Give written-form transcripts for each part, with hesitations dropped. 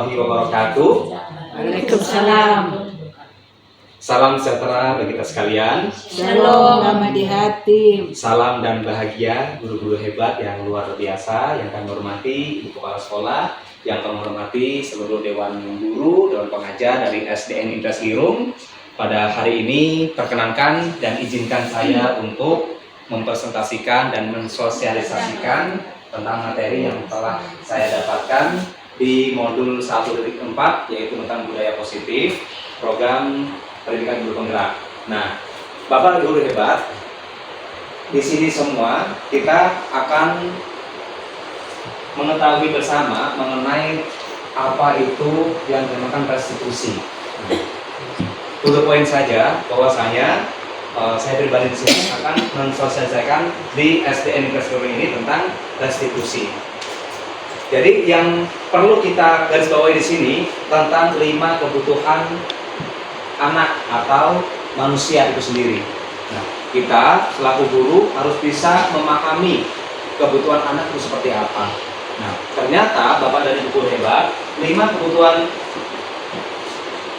warahmatullahi wabarakatuh. Waalaikumsalam. Salam sejahtera bagi kita sekalian. Shalom damai di hati. Salam dan bahagia guru-guru hebat yang luar biasa yang kami hormati, Ibu Kepala Sekolah, yang kami hormati seluruh Dewan Guru, Dewan Pengajar dari SDN Indras Lirum. Pada hari ini perkenankan dan izinkan saya untuk mempresentasikan dan mensosialisasikan tentang materi yang telah saya dapatkan di modul 1.4, yaitu tentang budaya positif, program pendidikan guru penggerak. Nah, Bapak guru hebat, di sini semua kita akan mengetahui bersama mengenai apa itu yang dinamakan restitusi. To the point saja, bahwasanya saya pribadi di sini akan mensosialisasikan di SDN Indras Lirum ini tentang restitusi. Jadi yang perlu kita garis bawahi di sini tentang 5 kebutuhan anak atau manusia itu sendiri. Nah, kita selaku guru harus bisa memahami kebutuhan anak itu seperti apa. Nah, ternyata Bapak dan Ibu guru hebat, 5 kebutuhan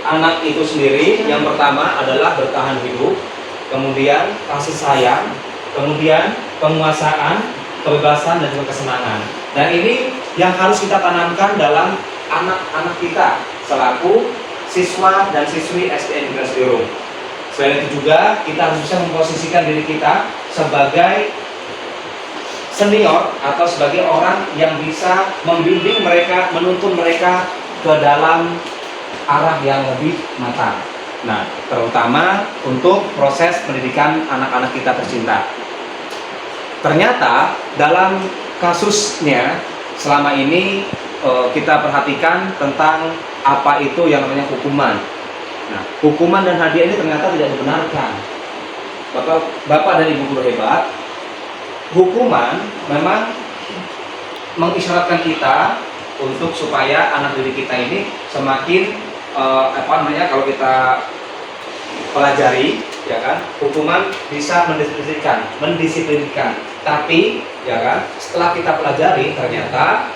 anak itu sendiri. Yang pertama adalah bertahan hidup, kemudian kasih sayang, kemudian penguasaan, kebebasan, dan juga kesenangan. Dan ini yang harus kita tanamkan dalam anak-anak kita selaku siswa dan siswi SDN Indras Lirum. Selain itu juga kita harus bisa memposisikan diri kita sebagai senior atau sebagai orang yang bisa membimbing mereka, menuntun mereka ke dalam arah yang lebih matang. Nah, terutama untuk proses pendidikan anak-anak kita tercinta. Ternyata dalam kasusnya selama ini kita perhatikan tentang apa itu yang namanya hukuman. Nah, hukuman dan hadiah ini ternyata tidak dibenarkan. Bapak dan Ibu guru hebat, hukuman memang mengisyaratkan kita untuk supaya anak didik kita ini semakin kalau kita pelajari, ya kan, hukuman bisa mendisiplinkan. Tapi, ya kan, setelah kita pelajari ternyata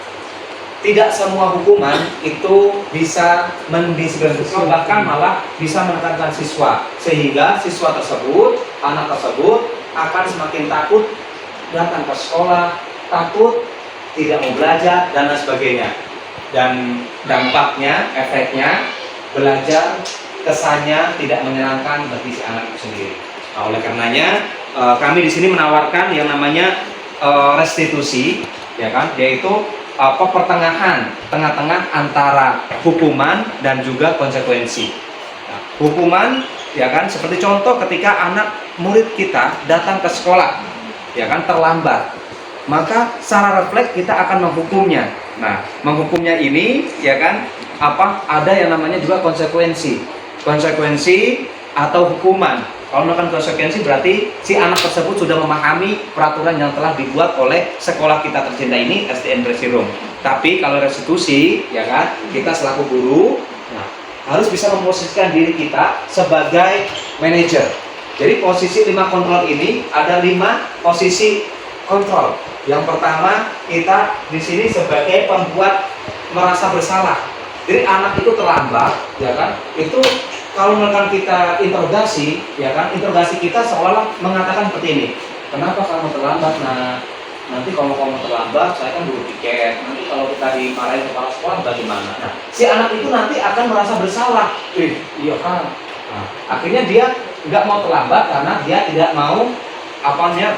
tidak semua hukuman itu bisa mendisiplinkan, bahkan malah bisa menekankan siswa, sehingga siswa tersebut, anak tersebut akan semakin takut datang ke sekolah, takut tidak mau belajar, dan lain sebagainya. Dan dampaknya, efeknya, belajar kesannya tidak menyenangkan bagi si anak itu sendiri. Nah, oleh karenanya kami di sini menawarkan yang namanya restitusi, ya kan, yaitu pertengahan, tengah-tengah antara hukuman dan juga konsekuensi. Nah, hukuman, ya kan, seperti contoh ketika anak murid kita datang ke sekolah, ya kan, terlambat, maka secara refleks kita akan menghukumnya. Nah, menghukumnya ini, ya kan, ada yang namanya juga konsekuensi atau hukuman. Kalau melakukan konsekuensi berarti si anak tersebut sudah memahami peraturan yang telah dibuat oleh sekolah kita tercinta ini, SDN Indras Lirum. Tapi kalau restitusi, ya kan, kita selaku guru, nah, harus bisa memposisikan diri kita sebagai manajer. Jadi posisi 5 kontrol ini ada 5 posisi kontrol. Yang pertama, kita di sini sebagai pembuat merasa bersalah. Jadi anak itu terlambat, ya kan, itu kalau misalkan kita interogasi, ya kan, interogasi kita seolah mengatakan seperti ini, kenapa kamu terlambat? Nah, nanti kalau kamu terlambat, saya kan buru tiket, nanti kalau kita dimarahin kepala sekolah bagaimana? Nah, si anak itu nanti akan merasa bersalah. Iya kan. Nah, akhirnya dia nggak mau terlambat karena dia tidak mau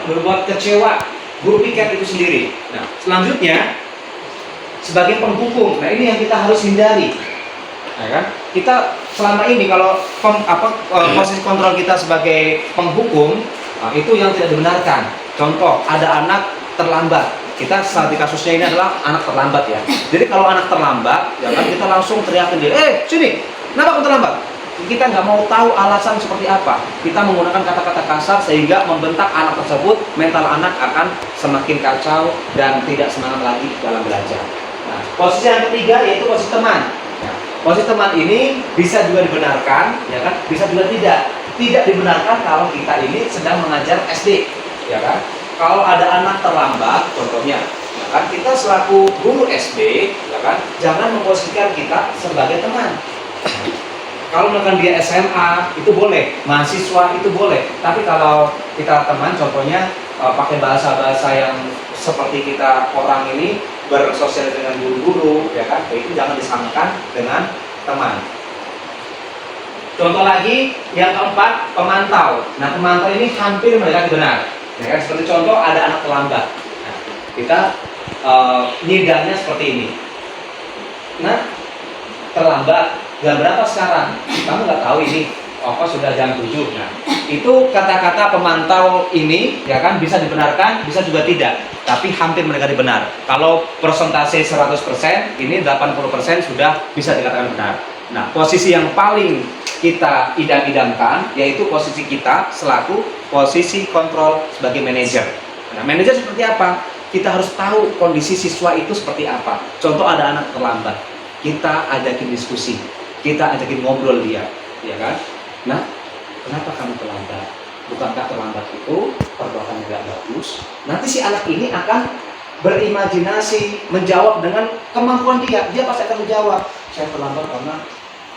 berbuat kecewa guru piket itu sendiri. Nah, selanjutnya sebagai penghukum. Nah, ini yang kita harus hindari. Nah, kan? Kita selama ini kalau posisi kontrol kita sebagai penghukum, itu yang tidak dibenarkan. Contoh, ada anak terlambat. Kita saat di kasusnya ini adalah anak terlambat, ya. Jadi kalau anak terlambat, ya kan, kita langsung teriakin dia, sini, kenapa kamu terlambat? Kita nggak mau tahu alasan seperti apa. Kita menggunakan kata-kata kasar sehingga membentak anak tersebut, mental anak akan semakin kacau dan tidak semangat lagi dalam belajar. Nah, posisi yang ketiga yaitu posisi teman. Nah, posisi teman ini bisa juga dibenarkan, ya kan? Bisa juga tidak. Tidak dibenarkan kalau kita ini sedang mengajar SD, ya kan? Kalau ada anak terlambat, contohnya, kan kita selaku guru SD, ya kan, jangan memposisikan kita sebagai teman. Kalau misalkan dia SMA itu boleh, mahasiswa itu boleh. Tapi kalau kita teman, contohnya pakai bahasa-bahasa yang seperti kita orang ini bersosialisasi dengan guru-guru, ya kan, itu jangan disamakan dengan teman. Contoh lagi, yang keempat, pemantau. Nah, pemantau ini hampir mendekati benar. Ya kan, seperti contoh ada anak terlambat. Nah, kita nyidangnya seperti ini. Nah, terlambat. Jam berapa sekarang? Kamu nggak tahu ini. Apa sudah jam 7. Nah, itu kata-kata pemantau ini ya kan bisa dibenarkan, bisa juga tidak. Tapi hampir mendekati benar. Kalau persentase 100%, ini 80% sudah bisa dikatakan benar. Nah, posisi yang paling kita idam-idamkan yaitu posisi kita selaku posisi kontrol sebagai manajer. Nah, manajer seperti apa? Kita harus tahu kondisi siswa itu seperti apa. Contoh ada anak terlambat, kita ajakin diskusi, kita ajakin ngobrol dia, ya kan? Nah, kenapa kamu terlambat? Bukankah terlambat itu perbuatan yang tidak bagus? Nanti si anak ini akan berimajinasi, menjawab dengan kemampuan dia. Dia pasti akan menjawab, saya terlambat karena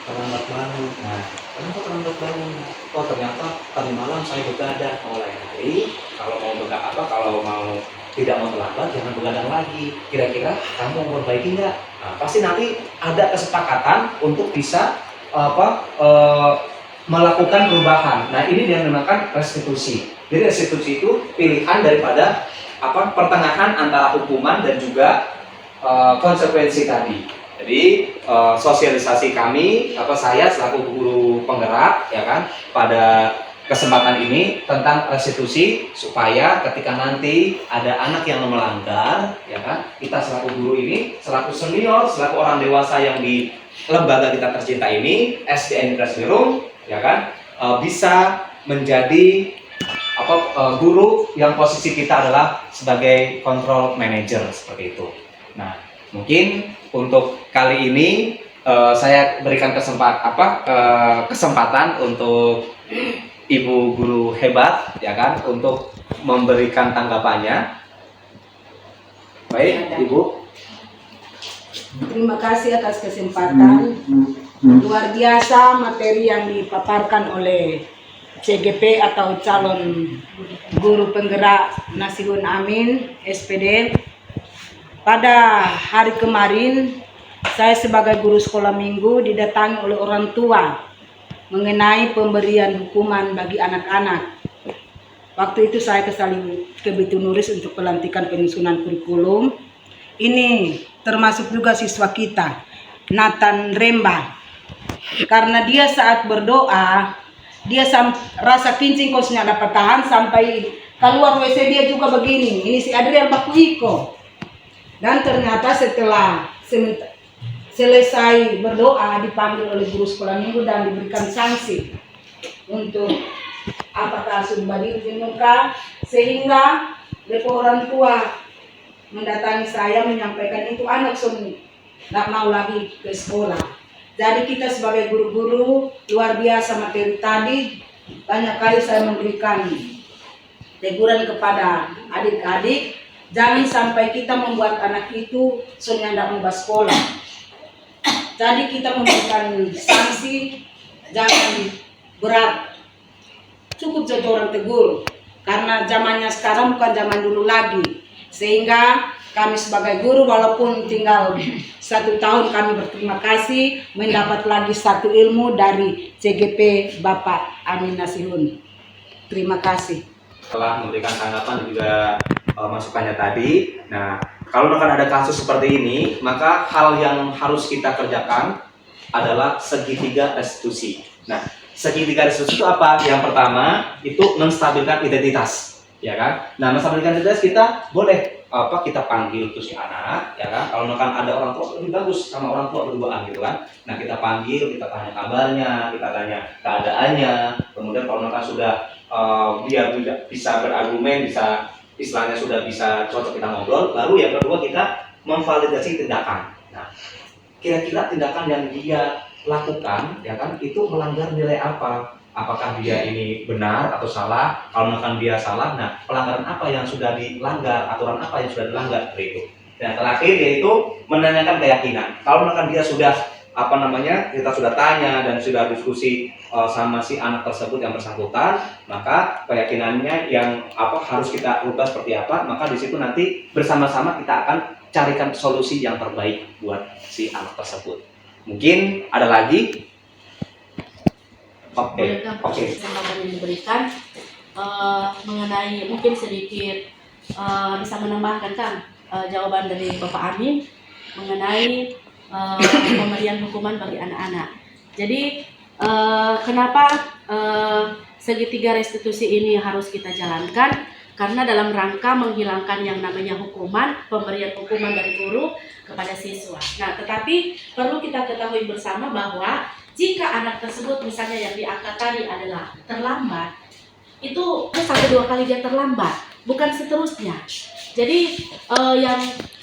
terlambat bangun. Nah, kenapa terlambat bangun? Oh, ternyata tadi malam saya begadang. Mulai hari, kalau mau begadang apa, kalau mau tidak mau terlambat, jangan begadang lagi. Kira-kira kamu mau memperbaiki nggak? Nah, pasti nanti ada kesepakatan untuk bisa melakukan perubahan. Nah, ini yang dinamakan restitusi. Jadi restitusi itu pilihan daripada pertengahan antara hukuman dan juga konsekuensi tadi. Jadi sosialisasi kami, saya selaku guru penggerak, ya kan, pada kesempatan ini tentang restitusi supaya ketika nanti ada anak yang melanggar, ya kan, kita selaku guru ini, selaku senior, selaku orang dewasa yang di lembaga kita tercinta ini, SDN Kresbirum, ya kan, bisa menjadi guru yang posisi kita adalah sebagai control manager seperti itu. Nah, mungkin untuk kali ini saya berikan kesempatan untuk Ibu guru hebat, ya kan, untuk memberikan tanggapannya. Baik, Ibu. Terima kasih atas kesempatan. Luar biasa materi yang dipaparkan oleh CGP atau calon guru penggerak Nasihun Amin SPD. Pada hari kemarin, saya sebagai guru sekolah minggu didatangi oleh orang tua mengenai pemberian hukuman bagi anak-anak. Waktu itu saya ke Bitu Nuris untuk pelantikan penyusunan kurikulum. Ini termasuk juga siswa kita, Nathan Remba. Karena dia saat berdoa, dia rasa kincing kosnya dapat tahan sampai keluar WC dia juga begini. Ini si Adrian Bakuiko. Dan ternyata setelah selesai berdoa dipanggil oleh guru sekolah minggu dan diberikan sanksi untuk apakah sudah di muka, sehingga orang tua mendatangi saya menyampaikan itu anak Suni nggak mau lagi ke sekolah. Jadi kita sebagai guru-guru luar biasa materi tadi, banyak kali saya memberikan teguran kepada adik-adik, jangan sampai kita membuat anak itu Sonia tidak mau sekolah. Jadi kita memberikan sanksi, jangan berat, cukup jadi orang tegur. Karena zamannya sekarang bukan zaman dulu lagi. Sehingga kami sebagai guru walaupun tinggal 1 tahun, kami berterima kasih mendapat lagi satu ilmu dari CGP Bapak Amin Nasihun. Terima kasih. Telah memberikan tanggapan dan juga masukannya tadi. Nah, kalau akan ada kasus seperti ini, maka hal yang harus kita kerjakan adalah segitiga restitusi. Nah, segitiga restitusi itu apa? Yang pertama itu menstabilkan identitas, ya kan? Nah, menstabilkan identitas kita boleh kita panggil tuh si anak, ya kan? Kalau ada orang tua lebih bagus sama orang tua berduaan gitu kan. Nah, kita panggil, kita tanya kabarnya, kita tanya keadaannya. Kemudian kalau sudah dia bisa berargumen, bisa istilahnya sudah bisa cocok, kita ngobrol. Baru yang kedua kita memvalidasi tindakan. Nah, kira-kira tindakan yang dia lakukan, ya kan, itu melanggar nilai apa? Apakah dia ini benar atau salah? Kalau misalkan dia salah, nah pelanggaran apa yang sudah dilanggar, aturan apa yang sudah dilanggar, seperti itu. Dan terakhir yaitu menanyakan keyakinan. Kalau misalkan dia sudah kita sudah tanya dan sudah diskusi sama si anak tersebut yang bersangkutan, maka keyakinannya yang harus kita ubah seperti apa, maka di situ nanti bersama-sama kita akan carikan solusi yang terbaik buat si anak tersebut. Mungkin ada lagi? Oke. Kesempatan yang diberikan mengenai mungkin sedikit bisa menambahkan Kang jawaban dari Bapak Amin mengenai pemberian hukuman bagi anak-anak. Jadi kenapa segitiga restitusi ini harus kita jalankan? Karena dalam rangka menghilangkan yang namanya hukuman, pemberian hukuman dari guru kepada siswa. Nah, tetapi perlu kita ketahui bersama bahwa jika anak tersebut misalnya yang diangkat tadi adalah terlambat, itu 1-2 kali dia terlambat, bukan seterusnya. Jadi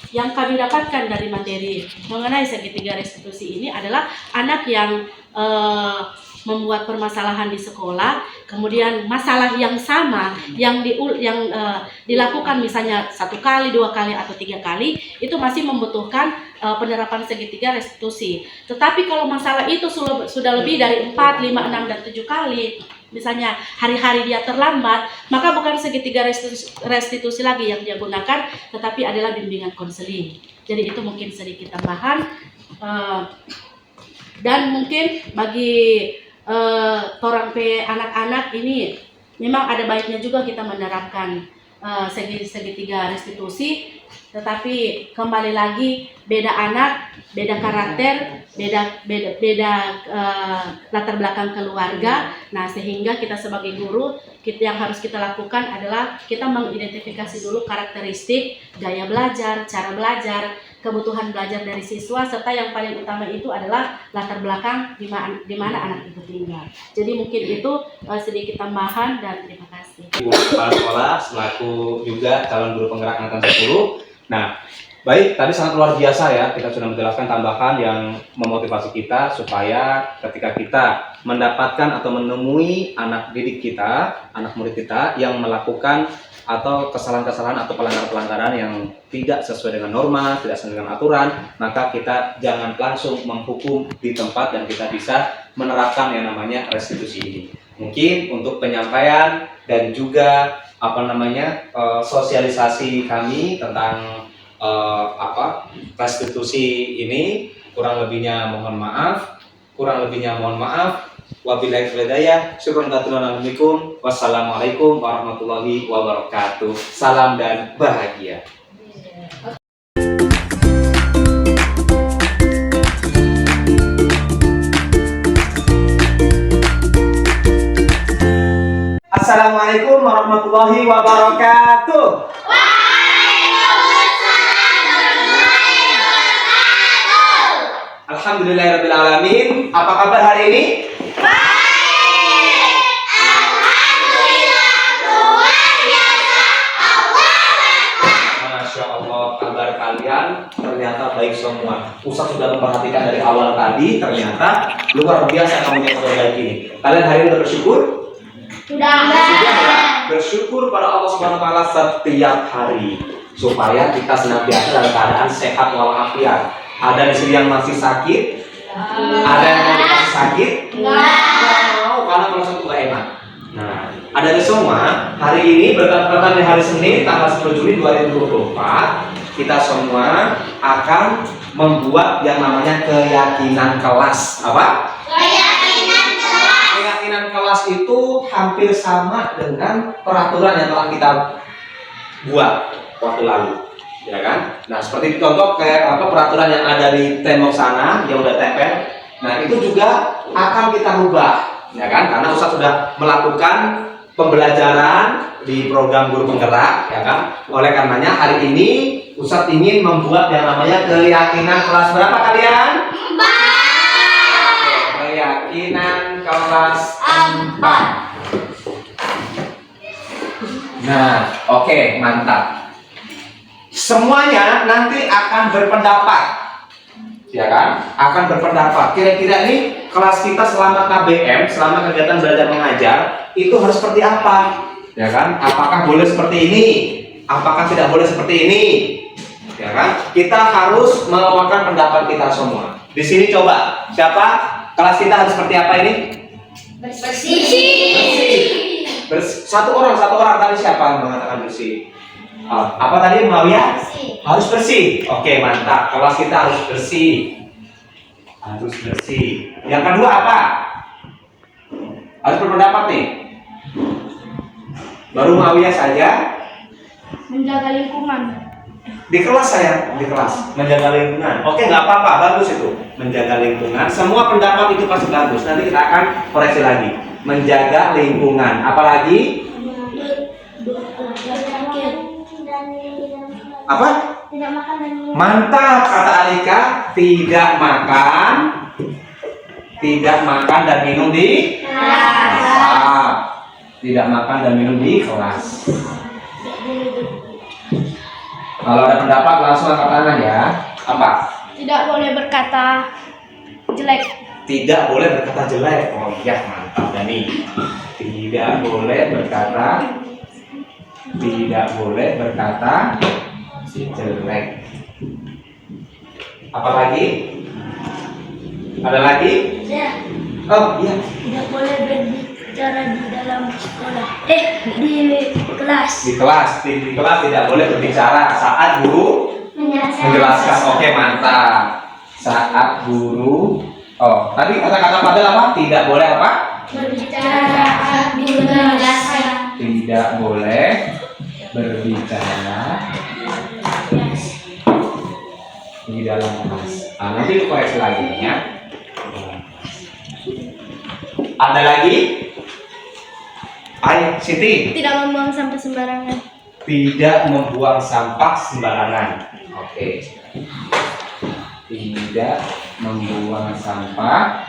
yang kami dapatkan dari materi mengenai segitiga restitusi ini adalah anak yang membuat permasalahan di sekolah, kemudian masalah yang sama yang dilakukan misalnya 1 kali, 2 kali atau 3 kali, itu masih membutuhkan penerapan segitiga restitusi. Tetapi kalau masalah itu sudah lebih dari 4, 5, 6 dan 7 kali, misalnya hari-hari dia terlambat, maka bukan segitiga restitusi lagi yang dia gunakan, tetapi adalah bimbingan konseling. Jadi itu mungkin sedikit tambahan. Dan mungkin bagi anak-anak ini memang ada baiknya juga kita menerapkan segitiga restitusi, tetapi kembali lagi beda anak, beda karakter, beda latar belakang keluarga. Nah, sehingga kita sebagai guru yang harus kita lakukan adalah kita mengidentifikasi dulu karakteristik, gaya belajar, cara belajar, kebutuhan belajar dari siswa, serta yang paling utama itu adalah latar belakang di mana anak itu tinggal. Jadi mungkin itu sedikit tambahan dan terima kasih. Ibu Kepala Sekolah selaku juga calon guru penggerak angkatan 10. Nah, baik, tadi sangat luar biasa ya, kita sudah menjelaskan tambahan yang memotivasi kita supaya ketika kita mendapatkan atau menemui anak didik kita, anak murid kita yang melakukan atau kesalahan-kesalahan atau pelanggaran-pelanggaran yang tidak sesuai dengan norma, tidak sesuai dengan aturan, maka kita jangan langsung menghukum di tempat dan kita bisa menerapkan yang namanya restitusi ini. Mungkin untuk penyampaian dan juga sosialisasi kami tentang restitusi ini kurang lebihnya mohon maaf. Wabillahi taufiq wal hidayah. Syukran katsiran. Wassalamualaikum warahmatullahi wabarakatuh. Salam dan bahagia. Assalamualaikum warahmatullahi wabarakatuh. Alhamdulillahirabbil alamin. Apa kabar hari ini? Baik. Alhamdulillah luar biasa. Masya Allah, kabar kalian ternyata baik semua. Ustaz sudah memperhatikan dari awal tadi, ternyata luar biasa kamu yang sudah baik ini. Kalian hari ini sudah bersyukur? Sudah. Bersyukur pada Allah Subhanahu wa taala setiap hari supaya kita senantiasa dalam keadaan sehat walafiat. Ada di sini yang masih sakit? Ada yang mau dikasih sakit? Nggak mau, karena merasa itu nggak enak. Nah, ada di semua hari ini bertepatan di hari Senin tanggal 10 Juli 2024, kita semua akan membuat yang namanya keyakinan kelas. Apa? Keyakinan kelas itu hampir sama dengan peraturan yang telah kita buat waktu lalu, ya kan? Nah, seperti contoh kayak peraturan yang ada di tembok sana yang udah tempel. Nah, itu juga akan kita rubah, ya kan? Karena Ustaz sudah melakukan pembelajaran di program guru penggerak, ya kan? Oleh karenanya hari ini Ustaz ingin membuat yang namanya keyakinan kelas berapa kalian? 4. Keyakinan kelas 4. Nah, oke, mantap. Semuanya nanti akan berpendapat, ya kan? Akan berpendapat. Kira-kira ini kelas kita selama KBM, selama kegiatan belajar mengajar, itu harus seperti apa? Ya kan? Apakah boleh seperti ini? Apakah tidak boleh seperti ini? Ya kan? Kita harus mengeluarkan pendapat kita semua. Di sini coba, siapa? Kelas kita harus seperti apa ini? Bersih. Satu orang tadi siapa yang mengatakan bersih? Apa tadi Mawiyah? Harus bersih. Oke, mantap. Kelas kita harus bersih. Harus bersih. Yang kedua apa? Harus berpendapat nih. Baru Mawiyah saja. Menjaga lingkungan. Di kelas saya, di kelas menjaga lingkungan. Oke, nggak apa-apa, bagus itu. Menjaga lingkungan. Semua pendapat itu pasti bagus. Nanti kita akan koreksi lagi. Menjaga lingkungan. Apalagi? Apa? Tidak makan dan minum. Mantap, kata Alika. Tidak makan dan minum di kelas. Tidak makan dan minum di kelas. Kalau ada pendapat langsung angkat tangan ya. Apa? Tidak boleh berkata jelek. Tidak boleh berkata jelek. Oh iya, mantap Dani. Tidak boleh berkata jelek. Apa lagi? Ada lagi? Ya. Oh iya. Tidak boleh berbicara di dalam sekolah. Di kelas. Di kelas tidak boleh berbicara saat guru menjelaskan. Oke, mantap. Saat guru. Oh, tadi kata-kata Fadel apa? Tidak boleh apa? Berbicara saat guru menjelaskan. Tidak boleh berbicara di dalam kelas. Nanti koreksi lagi ya. Ada lagi? Ayo, Siti. Tidak membuang sampah sembarangan. Tidak membuang sampah sembarangan. Oke. Tidak membuang sampah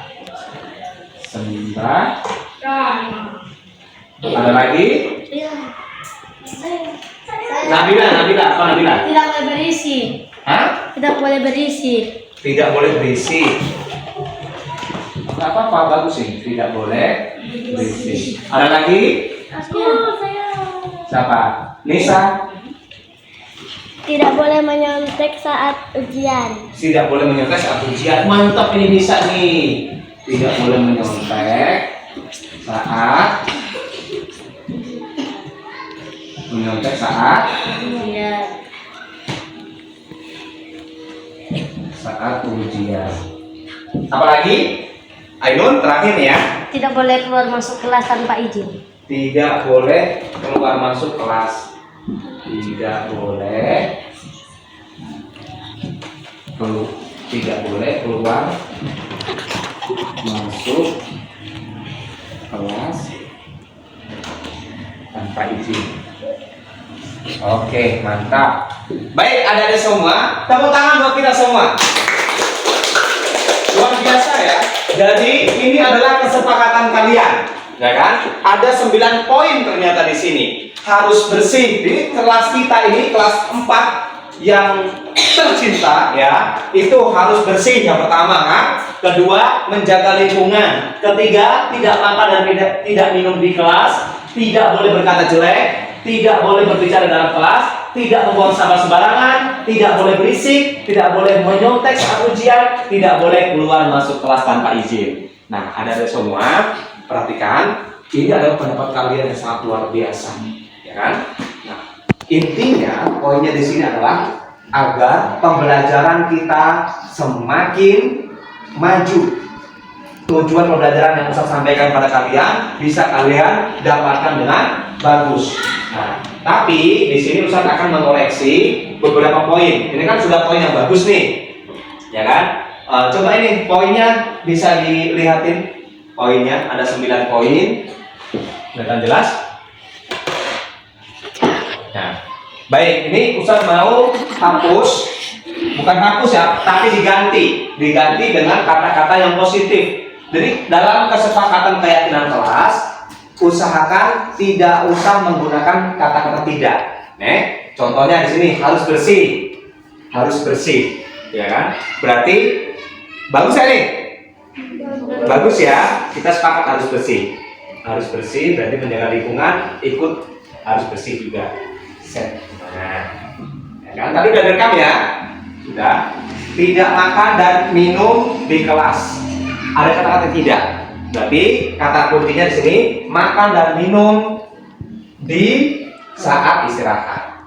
sembarangan. Ada lagi? Nabila, apa Nabila? Tidak boleh berisi. Hah? Tidak boleh berisi. Tidak boleh berisi. Nggak apa-apa, bagus sih. Tidak boleh berisi. Ada lagi? Siapa? Nisa? Tidak boleh menyontek saat ujian. Tidak boleh menyontek saat ujian. Mantap ini Nisa nih. Tidak boleh menyontek saat Ujian. saat ujian. Apalagi? Ainun terakhir ya. Tidak boleh keluar masuk kelas tanpa izin. Tidak boleh keluar masuk kelas. Tidak boleh keluar masuk kelas tanpa izin. Oke, mantap. Baik, adik-adik semua, tepuk tangan buat kita semua. Luar biasa ya. Jadi ini adalah kesepakatan kalian, ya kan? Ada 9 poin ternyata di sini. Harus bersih. Di kelas kita ini kelas 4 yang tercinta ya, itu harus bersih yang pertama kan? Kedua, menjaga lingkungan. Ketiga, tidak makan dan tidak minum di kelas. Tidak boleh berkata jelek, tidak boleh berbicara dalam kelas, tidak membuang sampah sembarangan, tidak boleh berisik, tidak boleh menyontek saat ujian, tidak boleh keluar masuk kelas tanpa izin. Nah, ada semua, perhatikan, ini adalah pendapat kalian yang sangat luar biasa, ya kan? Nah, intinya poinnya di sini adalah agar pembelajaran kita semakin maju. Tujuan pembelajaran yang Ustaz sampaikan pada kalian bisa kalian dapatkan dengan bagus. Nah, tapi di sini Ustaz akan mengoreksi beberapa poin. Ini kan sudah poin yang bagus nih, ya kan? Coba ini poinnya bisa dilihatin. Poinnya ada 9 poin. Kelihatan jelas? Nah, baik. Ini Ustaz mau hapus, bukan hapus ya, tapi diganti dengan kata-kata yang positif. Jadi dalam kesepakatan keyakinan kelas, usahakan tidak usah menggunakan kata-kata tidak. Contohnya di sini harus bersih, ya kan? Berarti bagus ya nih, bagus ya. Kita sepakat harus bersih, berarti menjaga lingkungan ikut harus bersih juga. Set. Nah, ya Ya kan? Tadi udah direkam ya? Sudah. Tidak makan dan minum di kelas. Ada kata-kata tidak. Berarti kata kuncinya di sini makan dan minum di saat istirahat.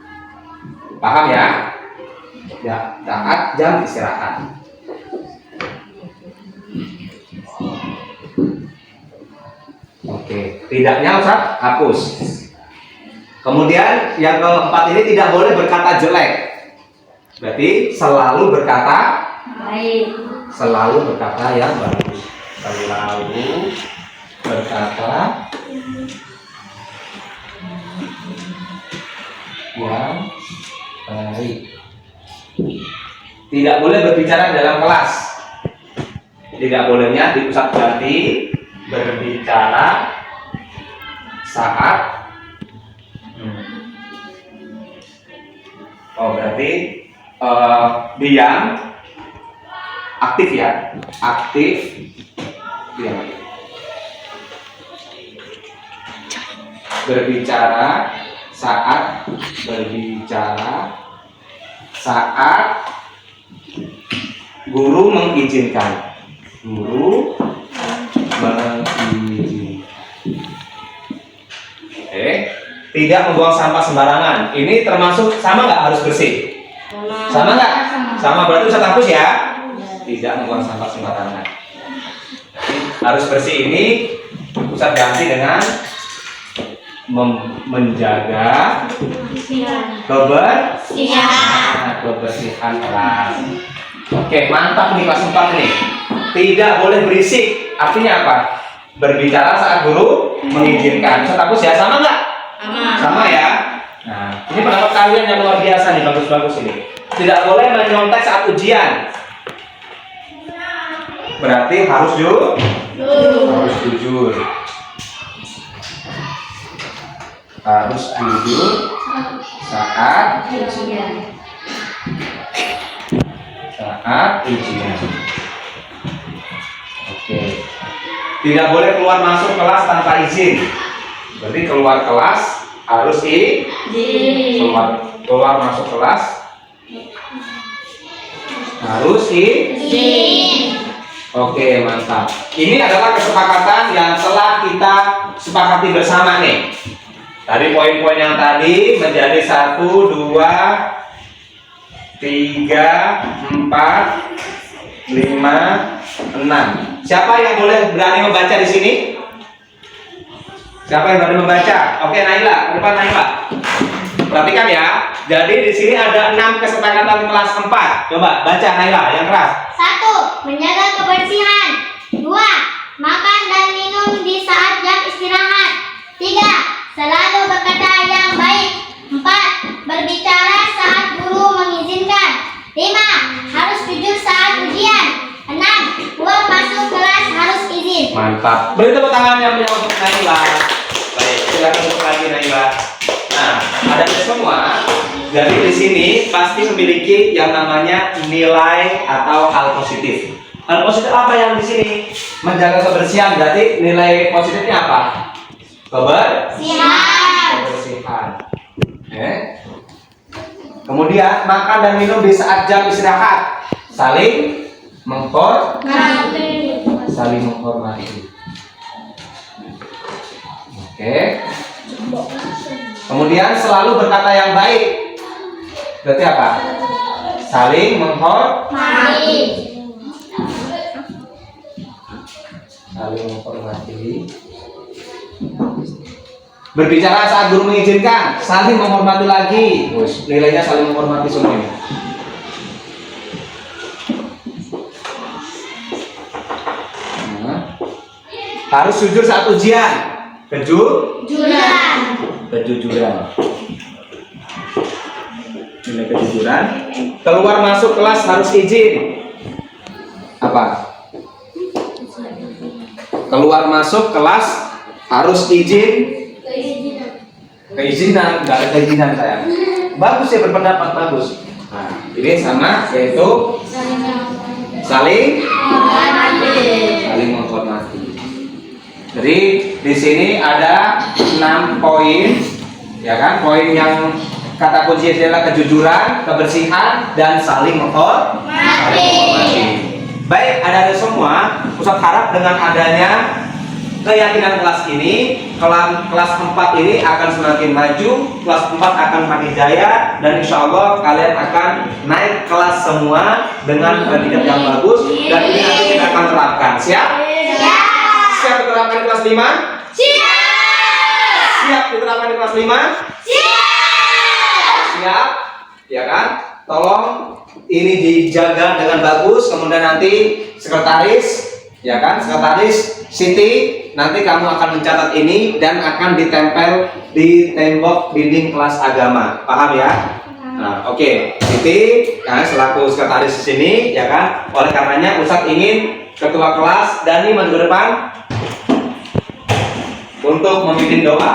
Paham ya? Ya, saat jam istirahat. Oke, tidaknya Ustaz hapus. Kemudian yang keempat ini tidak boleh berkata jelek. Berarti selalu berkata Baik. selalu berkata yang bagus. Selalu berkata yang baik. Tidak boleh berbicara dalam kelas. Tidak bolehnya di pusat ganti berbicara saat berarti diam, aktif ya, aktif, diam. Berbicara saat guru mengizinkan. Guru mengizinkan. Tidak membuang sampah sembarangan. Ini termasuk sama nggak harus bersih? Sama nggak? Sama, berarti Ustaz hapus ya. Tidak membuang sampah sembarangan. Harus bersih ini Ustaz ganti dengan menjaga kebersihan kelas. Oke, mantap nih kelas 4 nih. Tidak boleh berisik. Artinya apa? Berbicara saat guru mengizinkan. Ustaz hapus ya, sama nggak? Sama ya. Nah, ini pendapat kalian yang luar biasa nih, bagus-bagus ini. Tidak boleh menyontek saat ujian. Berarti harus jujur. Harus jujur saat ujian. Oke. Tidak boleh keluar masuk kelas tanpa izin. Berarti keluar kelas harus keluar masuk kelas harus Oke, mantap. Ini adalah kesepakatan yang telah kita sepakati bersama nih. Tadi poin-poin yang tadi menjadi 1, 2, 3, 4, 5, 6. Siapa yang boleh berani membaca di sini? Siapa yang berani membaca? Oke, Naila, depan Naila. Perhatikan ya. Jadi di sini ada 6 kesepakatan kelas 4. Coba baca Naila yang keras. 1. Menjaga kebersihan. 2. Makan dan minum di saat jam istirahat. 3. Selalu berkata yang baik. 4. Berbicara saat guru mengizinkan. 5. Harus jujur saat ujian. 6. Keluar masuk kelas harus izin. Mantap. Beri tepuk tangan yang punya untuk Naila. Baik, silakan untuk lagi Naila. Nah, ada semua. Jadi di sini pasti memiliki yang namanya nilai atau hal positif. Hal positif apa yang di sini? Menjaga kebersihan. Berarti nilai positifnya apa? Kebersihan. Kemudian makan dan minum di saat jam istirahat. Saling menghormati. Oke. Kemudian selalu berkata yang baik. Berarti apa? Saling menghormati. Berbicara saat guru mengizinkan, saling menghormati lagi. Nilainya saling menghormati semua ini. Harus jujur saat ujian. Kejujuran. Nilai kejujuran. Keluar masuk kelas harus izin. Apa? Keluar masuk kelas harus izin. Keizinan, nggak ada keizinan saya. Bagus ya, berpendapat bagus. Nah, ini sama, yaitu saling menghormati. Jadi di sini ada 6 poin, ya kan? Poin yang Kata kuncinya adalah kejujuran, kebersihan, dan saling menghormati. Baik, ada semua. Ustaz harap dengan adanya keyakinan kelas ini, kelas 4 ini akan semakin maju, kelas 4 akan makin jaya, dan insya Allah kalian akan naik kelas semua dengan predikat yang bagus, dan ini nanti kita akan terapkan. Siap? Siap diterapkan di kelas 5? Siap diterapkan di kelas 5? Siap, ya kan? Tolong ini dijaga dengan bagus. Kemudian nanti sekretaris, ya kan? Sekretaris Siti, nanti kamu akan mencatat ini dan akan ditempel di tembok dinding kelas agama. Paham ya? Nah, oke. Siti, nah, selaku sekretaris di sini, ya kan? Oleh karenanya Ustadz ingin ketua kelas Dani maju ke depan untuk memimpin doa.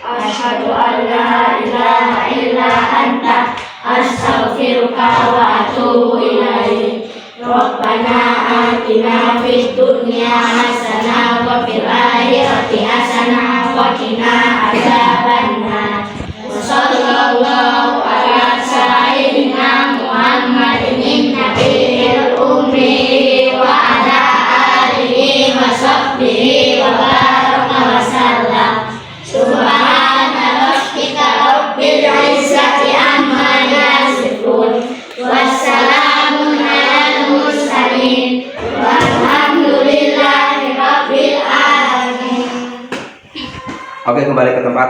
Asyhadu an la ilaha illa anta astaghfiruka wa atubu ilaik. Rabbana atina fid dunya hasanah wa fil akhirati hasanah wa qina adzabannar. Sallallahu ala sayyidina Muhammadin nabiyil ummi wa ala alihi wa sahbihi wa baraka wa sallam. Subhana rabbika rabbil izzati amma yasifun, wassalamun alal mursalin, walhamdulillahi rabbil alamin. Oke, kembali ke tempat.